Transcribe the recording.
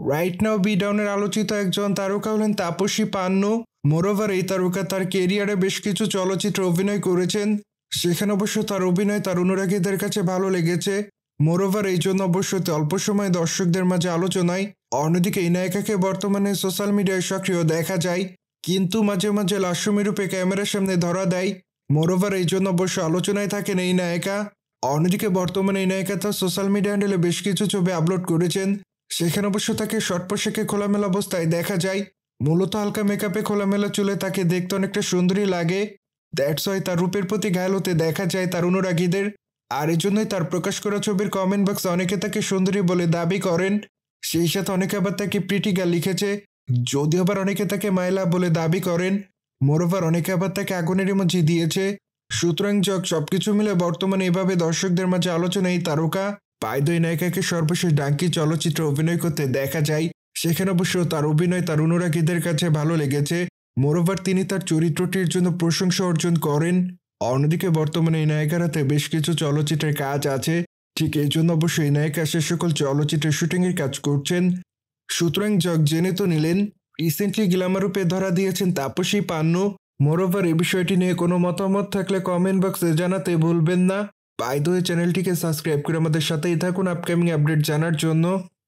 Right now B ডাউনের আলোচিত একজন তারকা হলেন তাপসী পান্নু। মোরওভার এই তারকা তার কেরিয়ারে বেশ কিছু চলচ্চিত্রে অভিনয় করেছেন। সেখানে অবশ্য তার অভিনয় তার অনুরাগীদের কাছে ভালো লেগেছে। মোরওভার এই জন্য অবশ্য অল্প সময়ে দর্শকদের মাঝে আলোচনায়। অন্যদিকে এই নায়িকাকে বর্তমানে সোশ্যাল মিডিয়ায় সক্রিয় দেখা যায়, কিন্তু মাঝে মাঝে লাস্যমী রূপে ক্যামেরার সামনে ধরা দেয়। মোরওভার এই জন্য অবশ্য আলোচনায় থাকেন এই নায়িকা। অন্যদিকে বর্তমানে এই নায়িকা তার সোশ্যাল মিডিয়া হ্যান্ডেলে বেশ কিছু ছবি আপলোড করেছেন। সেখানে অবশ্য তাকে শর্ট পোশাকে খোলামেলা অবস্থায় দেখা যায়। মূলত হালকা মেকআপে খোলামেলা চুলে তাকে দেখতে অনেকটা সুন্দরী লাগে। দ্যাটস ওয়াই তার রূপের প্রতি ঘায়েল হতে দেখা যায় তার অনুরাগীদের। আর এই জন্যই তার প্রকাশ করা ছবির কমেন্ট বক্সে অনেকে তাকে সুন্দরী বলে দাবি করেন। সেই সাথে অনেকে আবার তাকে প্রিটি গার্ল লিখেছে, যদিও আবার অনেকে তাকে মাইলা বলে দাবি করেন। মোরওভার অনেকে আবার তাকে আগুনের ইমোজি দিয়েছে। সুতরাং সবকিছু মিলে বর্তমানে এভাবে দর্শকদের মাঝে আলোচনা এই তারকা। পাইদই নায়িকাকে সর্বশেষ ডাঙ্কি চলচ্চিত্রে অভিনয় করতে দেখা যায়। সেখানে অবশ্য তার অভিনয় তার অনুরাগীদের কাছে ভালো লেগেছে। মোরওভার তিনি তার চরিত্রটির জন্য প্রশংসা অর্জন করেন। অন্যদিকে বর্তমানে এই নায়িকার হাতে বেশ কিছু চলচ্চিত্রের কাজ আছে। ঠিক এই জন্য অবশ্যই এই নায়িকা সে সকল চলচ্চিত্রের শুটিংয়ের কাজ করছেন। সুতরাং জেনে তো নিলেন, রিসেন্টলি গ্ল্যামার রূপে ধরা দিয়েছেন তাপসী পান্নু। মোরওভার এই বিষয়টি নিয়ে কোনো মতামত থাকলে কমেন্ট বক্সে জানাতে ভুলবেন না। বাই দ্য ওয়ে, চ্যানেলটিকে সাবস্ক্রাইব করে আমাদের সাথেই থাকুন আপকামিং আপডেট জানার জন্য।